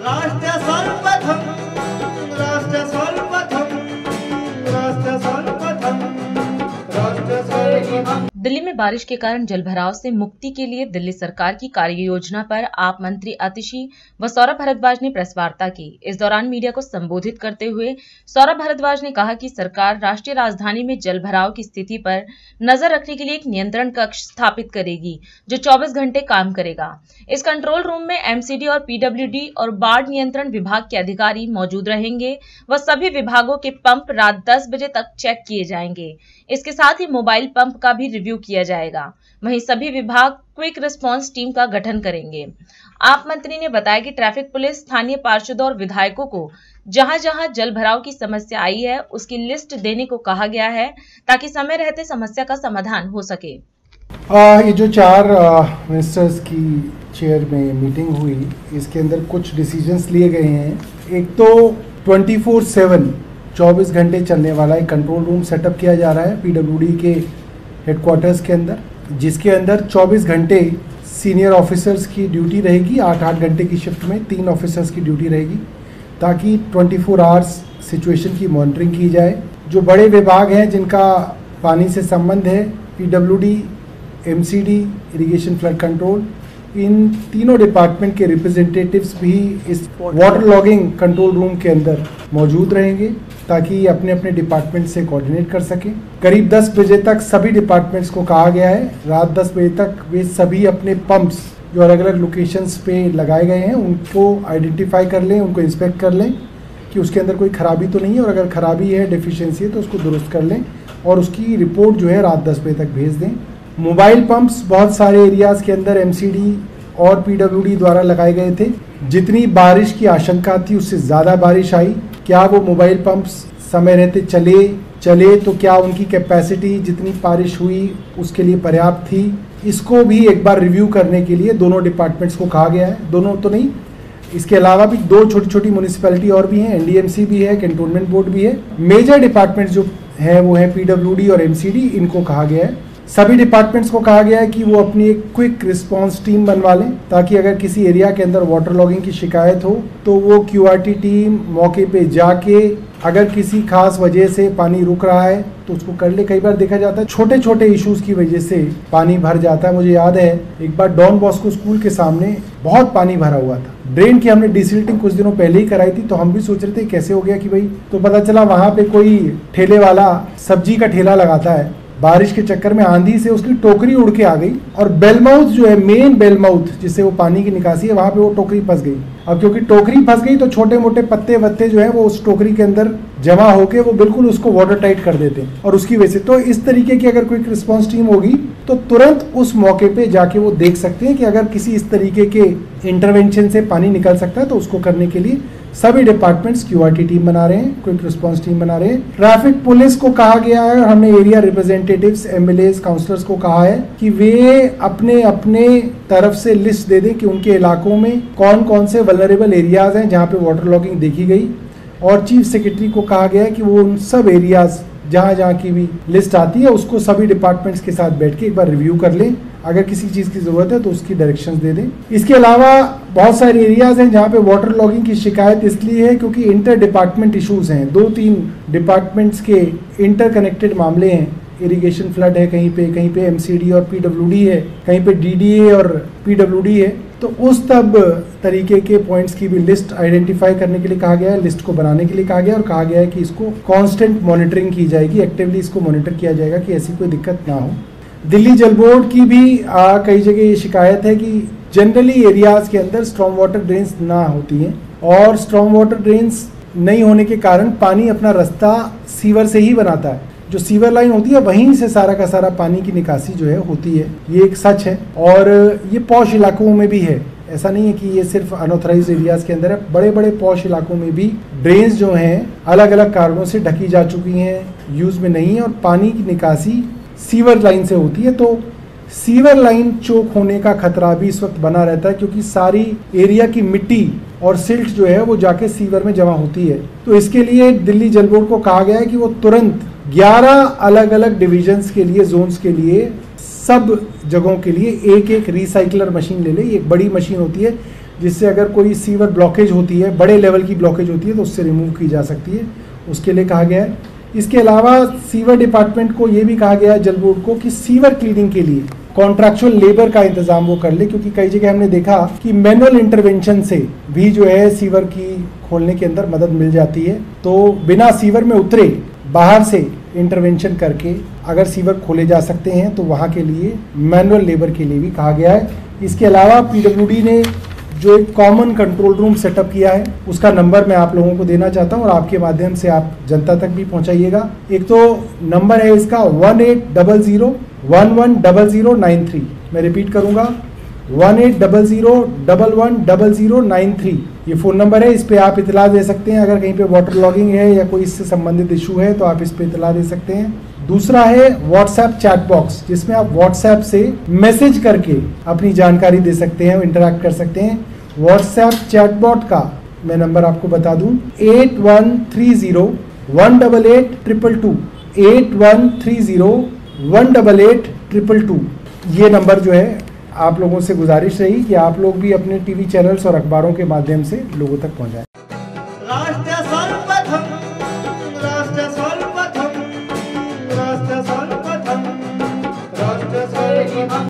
राष्ट्र सर्वप्रथम, राष्ट्र सर्वप्रथम, राष्ट्र सर्वप्रथम, राष्ट्र सर्वप्रथम। दिल्ली में बारिश के कारण जलभराव से मुक्ति के लिए दिल्ली सरकार की कार्य योजना पर आप मंत्री आतिशी व सौरभ भारद्वाज ने प्रेस वार्ता की। इस दौरान मीडिया को संबोधित करते हुए सौरभ भारद्वाज ने कहा कि सरकार राष्ट्रीय राजधानी में जलभराव की स्थिति पर नजर रखने के लिए एक नियंत्रण कक्ष स्थापित करेगी जो 24 घंटे काम करेगा। इस कंट्रोल रूम में एमसीडी और पीडब्ल्यूडी और बाढ़ नियंत्रण विभाग के अधिकारी मौजूद रहेंगे व सभी विभागों के पंप रात 10 बजे तक चेक किए जाएंगे। इसके साथ ही मोबाइल पंप का भी रिव्यू किया जाएगा। वहीं सभी विभाग क्विक रिस्पांस टीम का गठन करेंगे। आप मंत्री ने बताया कि ट्रैफिक पुलिस, स्थानीय पार्षदों और विधायकों को जहां जहां जल भराव की समस्या आई है उसकी लिस्ट देने को कहा गया है ताकि समय रहते समस्या का समाधान हो सके। ये जो 4 मिनिस्टर्स की चेयर में मीटिंग हुई, इसके अंदर कुछ डिसीजंस लिए गए हैं। एक तो 24/7 24 घंटे चलने वाला एक कंट्रोल रूम सेटअप किया जा रहा है पीडब्ल्यूडी के हेडक्वार्टर्स के अंदर, जिसके अंदर 24 घंटे सीनियर ऑफिसर्स की ड्यूटी रहेगी। 8-8 घंटे की शिफ्ट में 3 ऑफिसर्स की ड्यूटी रहेगी ताकि 24 आवर्स सिचुएशन की मॉनिटरिंग की जाए। जो बड़े विभाग हैं जिनका पानी से संबंध है, PWD, MCD, irrigation flood control, इन तीनों डिपार्टमेंट के रिप्रेजेंटेटिव्स भी इस वाटर लॉगिंग कंट्रोल रूम के अंदर मौजूद रहेंगे ताकि अपने अपने डिपार्टमेंट से कोऑर्डिनेट कर सकें। करीब 10 बजे तक सभी डिपार्टमेंट्स को कहा गया है, रात 10 बजे तक वे सभी अपने पंप्स जो अलग अलग लोकेशंस पे लगाए गए हैं उनको आइडेंटिफाई कर लें, उनको इंस्पेक्ट कर लें कि उसके अंदर कोई खराबी तो नहीं है, और अगर खराबी है, डेफिशिएंसी है तो उसको दुरुस्त कर लें और उसकी रिपोर्ट जो है रात 10 बजे तक भेज दें। मोबाइल पंप्स बहुत सारे एरियाज़ के अंदर एमसीडी और पीडब्ल्यूडी द्वारा लगाए गए थे। जितनी बारिश की आशंका थी उससे ज़्यादा बारिश आई। क्या वो मोबाइल पंप्स समय रहते चले तो क्या उनकी कैपेसिटी जितनी बारिश हुई उसके लिए पर्याप्त थी? इसको भी एक बार रिव्यू करने के लिए दोनों डिपार्टमेंट्स को कहा गया है। दोनों तो नहीं, इसके अलावा भी 2 छोटी छोटी म्यूनिसिपैलिटी और भी हैं, एनडीएमसी भी है, कैंटोनमेंट बोर्ड भी है। मेजर डिपार्टमेंट्स जो हैं वो है पीडब्ल्यूडी और एमसीडी, इनको कहा गया है। सभी डिपार्टमेंट्स को कहा गया है कि वो अपनी एक क्विक रिस्पांस टीम बनवा लें ताकि अगर किसी एरिया के अंदर वाटर लॉगिंग की शिकायत हो तो वो क्यूआरटी टीम मौके पे जाके अगर किसी खास वजह से पानी रुक रहा है तो उसको कर ले। कई बार देखा जाता है छोटे छोटे इश्यूज की वजह से पानी भर जाता है। मुझे याद है एक बार डॉन बॉस्को स्कूल के सामने बहुत पानी भरा हुआ था। ड्रेन की हमने डिसिल्टिंग कुछ दिनों पहले ही कराई थी तो हम भी सोच रहे थे कैसे हो गया कि भाई, तो पता चला वहां पे कोई ठेले वाला सब्जी का ठेला लगाता है, बारिश के चक्कर में आंधी से उसकी टोकरी उड़ के आ गई और बेलमाउथ जो है, मेन बेलमाउथ जिससे वो पानी की निकासी है, वहां पे वो टोकरी फंस गई। अब क्योंकि टोकरी फंस गई तो छोटे मोटे पत्ते वत्ते जो है वो उस टोकरी के अंदर जमा होके वो बिल्कुल उसको वाटर टाइट कर देते हैं और उसकी वजह से तो इस तरीके की अगर क्विक रिस्पांस टीम होगी तो तुरंत उस मौके पे जाके वो देख सकते हैं कि अगर किसी इस तरीके के इंटरवेंशन से पानी निकल सकता है तो उसको करने के लिए सभी डिपार्टमेंट्स क्यूआरटी टीम बना रहे हैं, क्विक रिस्पांस टीम बना रहे हैं। ट्रैफिक पुलिस को कहा गया है और हमने एरिया रिप्रेजेंटेटिव्स, एमएलएस, काउंसलर्स को कहा है कि वे अपने अपने तरफ से लिस्ट दे दें कि उनके इलाकों में कौन कौन से वल्नरेबल एरियाज हैं जहां पे वाटर लॉगिंग देखी गई, और चीफ सेक्रेटरी को कहा गया है कि वो उन सब एरियाज जहां की भी लिस्ट आती है उसको सभी डिपार्टमेंट्स के साथ बैठ के एक बार रिव्यू कर लें, अगर किसी चीज की जरूरत है तो उसकी डायरेक्शंस दे दें। इसके अलावा बहुत सारे एरियाज हैं जहां पे वाटर लॉगिंग की शिकायत इसलिए है क्योंकि इंटर डिपार्टमेंट इश्यूज हैं, 2-3 डिपार्टमेंट्स के इंटरकनेक्टेड मामले हैं। इरिगेशन फ्लड है कहीं पे एमसीडी और पीडब्ल्यूडी है, कहीं पे डीडीए और पीडब्ल्यूडी है, तो उस तब तरीके के पॉइंट्स की भी लिस्ट आइडेंटिफाई करने के लिए कहा गया है, लिस्ट को बनाने के लिए कहा गया और कहा गया है कि इसको कांस्टेंट मॉनिटरिंग की जाएगी, एक्टिवली इसको मॉनिटर किया जाएगा कि ऐसी कोई दिक्कत ना हो। दिल्ली जल बोर्ड की भी कई जगह ये शिकायत है कि जनरली एरियाज के अंदर स्ट्रॉन्ग वाटर ड्रेन्स ना होती हैं और स्ट्रॉन्ग वाटर ड्रेन्स नहीं होने के कारण पानी अपना रास्ता सीवर से ही बनाता है। जो सीवर लाइन होती है वहीं से सारा का सारा पानी की निकासी जो है होती है, ये एक सच है और ये पॉश इलाकों में भी है। ऐसा नहीं है कि ये सिर्फ अनऑथराइज्ड एरियाज के अंदर है, बड़े बड़े पॉश इलाकों में भी ड्रेन्स जो हैं अलग अलग कारणों से ढकी जा चुकी हैं, यूज में नहीं है और पानी की निकासी सीवर लाइन से होती है। तो सीवर लाइन चोक होने का खतरा भी इस वक्त बना रहता है क्योंकि सारी एरिया की मिट्टी और सिल्ट जो है वो जाके सीवर में जमा होती है। तो इसके लिए दिल्ली जल बोर्ड को कहा गया है कि वो तुरंत 11 अलग अलग डिविजन्स के लिए, जोन्स के लिए, सब जगहों के लिए एक एक रिसाइकलर मशीन ले ले। एक बड़ी मशीन होती है जिससे अगर कोई सीवर ब्लॉकेज होती है, बड़े लेवल की ब्लॉकेज होती है, तो उससे रिमूव की जा सकती है, उसके लिए कहा गया है। इसके अलावा सीवर डिपार्टमेंट को ये भी कहा गया है जल बोर्ड को कि सीवर क्लीनिंग के लिए कॉन्ट्रैक्चुअल लेबर का इंतजाम वो कर ले, क्योंकि कई जगह हमने देखा कि मैनुअल इंटरवेंशन से भी जो है सीवर की खोलने के अंदर मदद मिल जाती है। तो बिना सीवर में उतरे बाहर से इंटरवेंशन करके अगर सीवर खोले जा सकते हैं तो वहाँ के लिए मैनुअल लेबर के लिए भी कहा गया है। इसके अलावा पीडब्ल्यूडी ने जो एक कॉमन कंट्रोल रूम सेटअप किया है, उसका नंबर मैं आप लोगों को देना चाहता हूं और आपके माध्यम से आप जनता तक भी पहुंचाइएगा। एक तो नंबर है इसका 1800110093। मैं रिपीट करूंगा 1800110093। ये फ़ोन नंबर है, इस पे आप इतला दे सकते हैं। अगर कहीं पे वाटर लॉगिंग है या कोई इससे संबंधित इशू है तो आप इस पे इतला दे सकते हैं। दूसरा है व्हाट्सएप चैट बॉक्स, जिसमें आप व्हाट्सएप से मैसेज करके अपनी जानकारी दे सकते हैं, इंटरैक्ट कर सकते हैं। व्हाट्सएप चैटबॉट का मैं नंबर आपको बता दूं 8130188222 8130188222। ये नंबर जो है, आप लोगों से गुजारिश रही कि आप लोग भी अपने टीवी चैनल्स और अखबारों के माध्यम से लोगों तक पहुंचाएं।